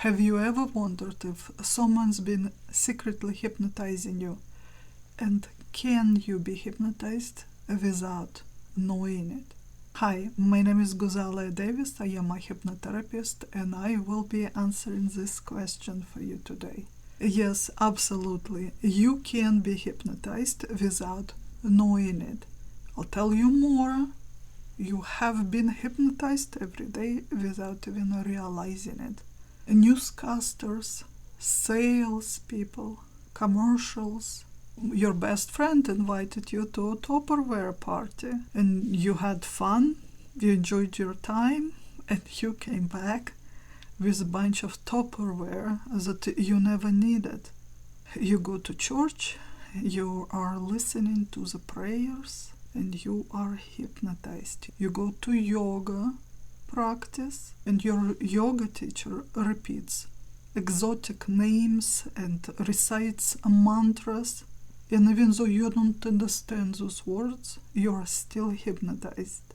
Have you ever wondered if someone's been secretly hypnotizing you? And can you be hypnotized without knowing it? Hi, my name is Guzalia Davis. I am a hypnotherapist and I will be answering this question for you today. Yes, absolutely. You can be hypnotized without knowing it. I'll tell you more. You have been hypnotized every day without even realizing it. Newscasters, salespeople, commercials. Your best friend invited you to a Tupperware party and you had fun, you enjoyed your time, and you came back with a bunch of Tupperware that you never needed. You go to church, you are listening to the prayers, and you are hypnotized. You go to yoga practice, and your yoga teacher repeats exotic names and recites mantras. And even though you don't understand those words, you are still hypnotized.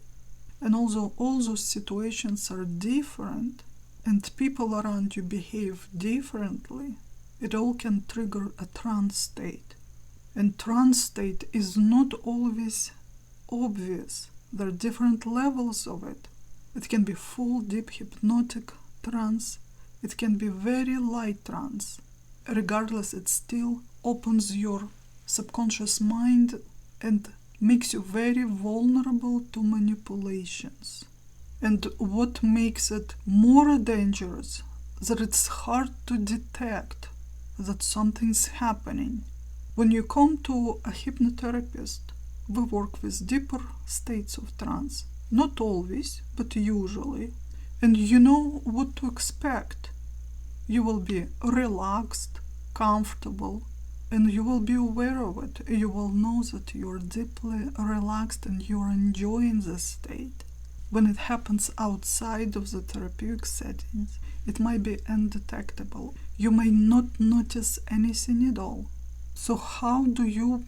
And although all those situations are different, and people around you behave differently, it all can trigger a trance state. And trance state is not always obvious. There are different levels of it. It can be full deep hypnotic trance. It can be very light trance. Regardless, it still opens your subconscious mind and makes you very vulnerable to manipulations. And what makes it more dangerous, that it's hard to detect that something's happening. When you come to a hypnotherapist, we work with deeper states of trance. Not always, but usually. And you know what to expect. You will be relaxed, comfortable, and you will be aware of it. You will know that you are deeply relaxed and you are enjoying this state. When it happens outside of the therapeutic settings, it might be undetectable. You may not notice anything at all. So how do you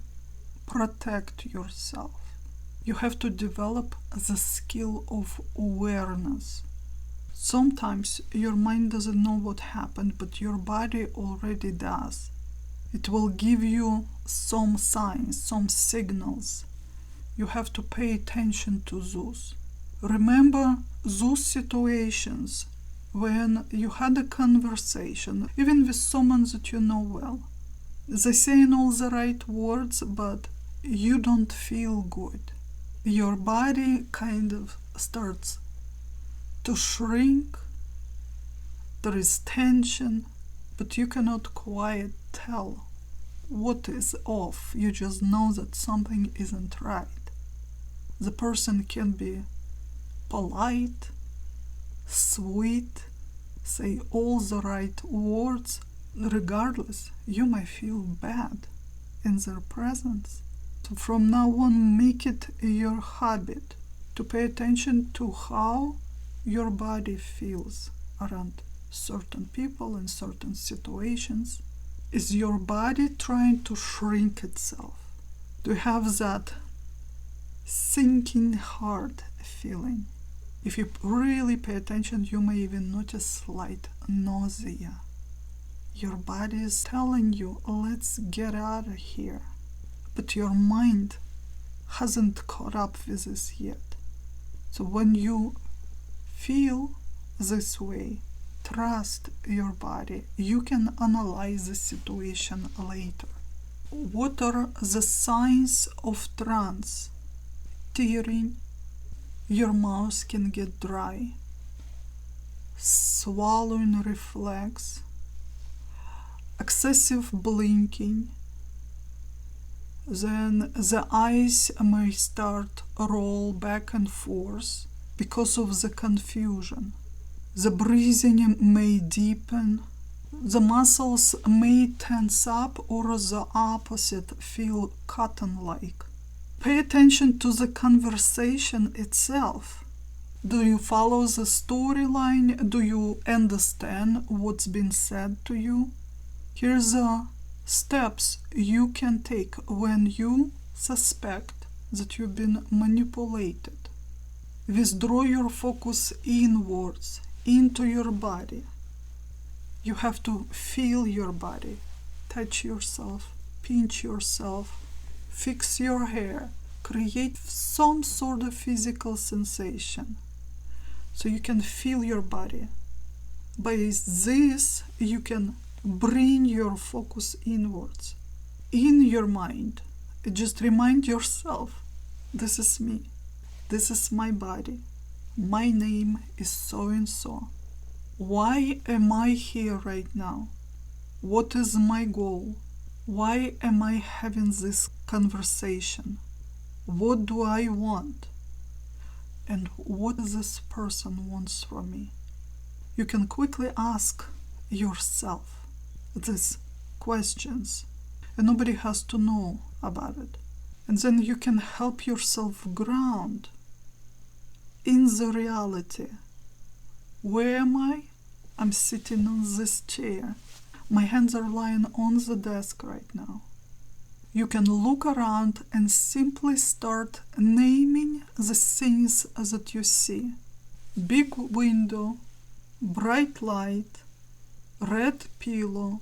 protect yourself? You have to develop the skill of awareness. Sometimes your mind doesn't know what happened, but your body already does. It will give you some signs, some signals. You have to pay attention to those. Remember those situations when you had a conversation, even with someone that you know well. They're saying all the right words, but you don't feel good. Your body kind of starts to shrink. There is tension, but you cannot quite tell what is off. You just know that something isn't right. The person can be polite, sweet, say all the right words. Regardless, you might feel bad in their presence. So from now on, make it your habit to pay attention to how your body feels around certain people in certain situations. Is your body trying to shrink itself? Do you have that sinking heart feeling? If you really pay attention, you may even notice slight nausea. Your body is telling you, let's get out of here. But your mind hasn't caught up with this yet. So when you feel this way, trust your body. You can analyze the situation later. What are the signs of trance? Tearing. Your mouth can get dry. Swallowing reflex. Excessive blinking. Then the eyes may start roll back and forth because of the confusion. The breathing may deepen. The muscles may tense up or the opposite, feel cotton-like. Pay attention to the conversation itself. Do you follow the storyline? Do you understand what's been said to you? Here's the steps you can take when you suspect that you've been manipulated. Withdraw your focus inwards, into your body. You have to feel your body, touch yourself, pinch yourself, fix your hair, create some sort of physical sensation so you can feel your body. By this, you can bring your focus inwards, in your mind. Just remind yourself, this is me, this is my body, my name is so-and-so. Why am I here right now? What is my goal? Why am I having this conversation? What do I want? And what this person wants from me? You can quickly ask yourself these questions, and nobody has to know about it. And then you can help yourself ground in the reality. Where am I? I'm sitting on this chair. My hands are lying on the desk right now. You can look around and simply start naming the things that you see. Big window, bright light, red pillow,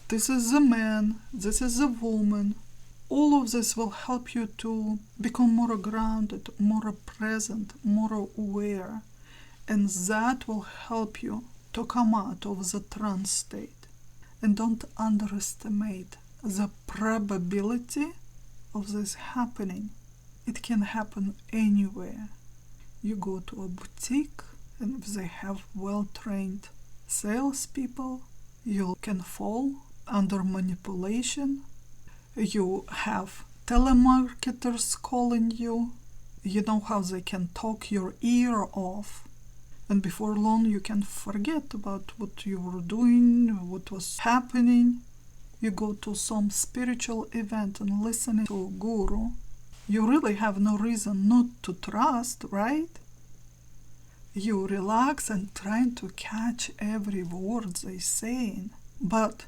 this is a man, this is a woman. All of this will help you to become more grounded, more present, more aware. And that will help you to come out of the trance state. And don't underestimate the probability of this happening. It can happen anywhere. You go to a boutique, and if they have well-trained salespeople, you can fall under manipulation. You have telemarketers calling you. You know how they can talk your ear off. And before long, you can forget about what you were doing, what was happening. You go to some spiritual event and listen to a guru. You really have no reason not to trust, right? You relax and try to catch every word they're saying. But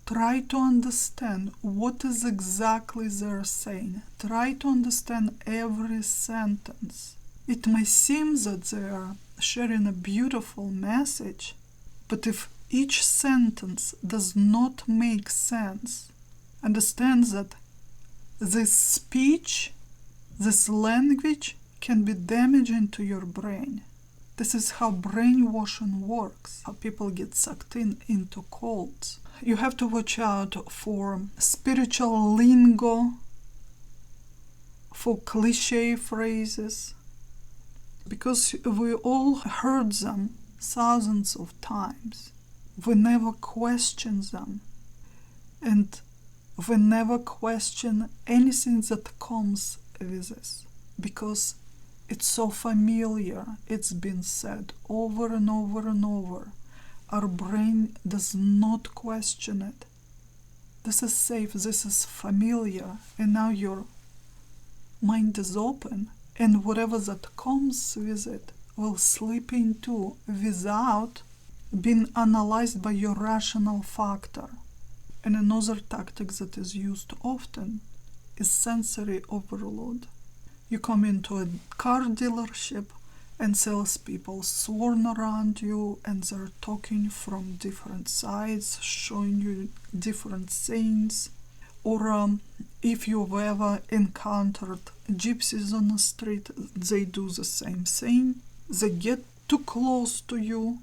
try to understand what is exactly they're saying. Try to understand every sentence. It may seem that they are sharing a beautiful message, but if each sentence does not make sense, understand that this speech, this language can be damaging to your brain. This is how brainwashing works, how people get sucked into cults. You have to watch out for spiritual lingo, for cliche phrases, because we all heard them thousands of times. We never question them, and we never question anything that comes with this, because it's so familiar. It's been said over and over and over. Our brain does not question it. This is safe, this is familiar, and now your mind is open, and whatever that comes with it will slip into without being analyzed by your rational factor. And another tactic that is used often is sensory overload. You come into a car dealership and salespeople swarm around you, and they're talking from different sides, showing you different things. Or if you've ever encountered gypsies on the street, they do the same thing. They get too close to you,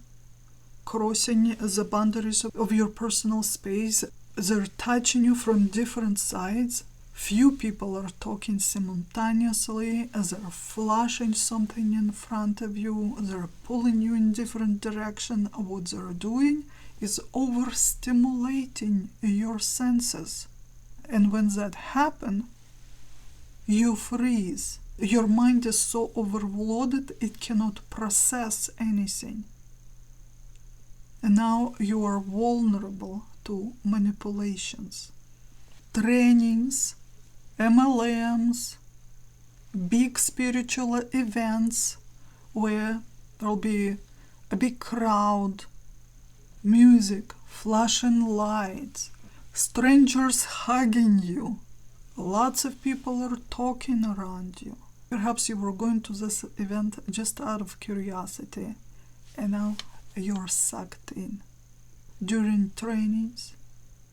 crossing the boundaries of your personal space. They're touching you from different sides. Few people are talking simultaneously. They're flashing something in front of you. They're pulling you in different directions. What they're doing is overstimulating your senses. And when that happens, you freeze. Your mind is so overloaded it cannot process anything. And now you are vulnerable to manipulations. Trainings, MLMs, big spiritual events where there'll be a big crowd, music, flashing lights, strangers hugging you. Lots of people are talking around you. Perhaps you were going to this event just out of curiosity, and now you're sucked in. during trainings.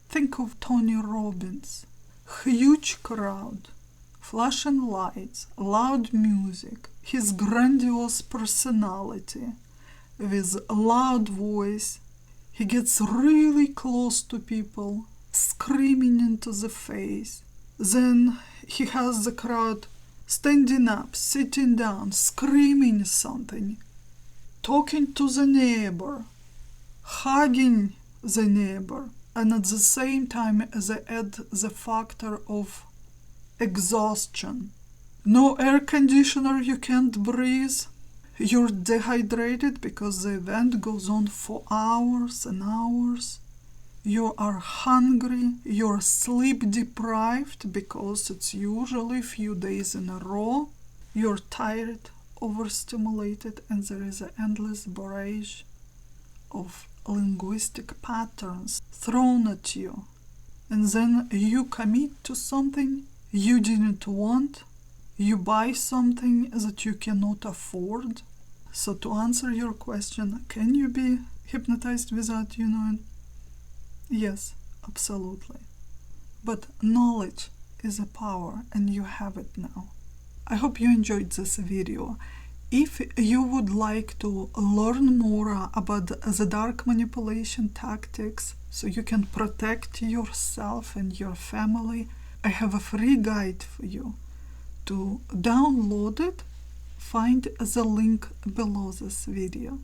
Think of Tony Robbins. Huge crowd, flashing lights, loud music, his grandiose personality with loud voice. He gets really close to people, screaming into the face. Then he has the crowd standing up, sitting down, screaming something, talking to the neighbor, hugging the neighbor, and at the same time they add the factor of exhaustion. No air conditioner, you can't breathe. You're dehydrated because the event goes on for hours and hours. You are hungry, you're sleep deprived because it's usually a few days in a row. You're tired, overstimulated, and there is an endless barrage of linguistic patterns thrown at you. And then you commit to something you didn't want. You buy something that you cannot afford. So to answer your question, can you be hypnotized without you knowing? Yes, absolutely. But knowledge is a power, and you have it now. I hope you enjoyed this video. If you would like to learn more about the dark manipulation tactics so you can protect yourself and your family, I have a free guide for you. To download it, find the link below this video.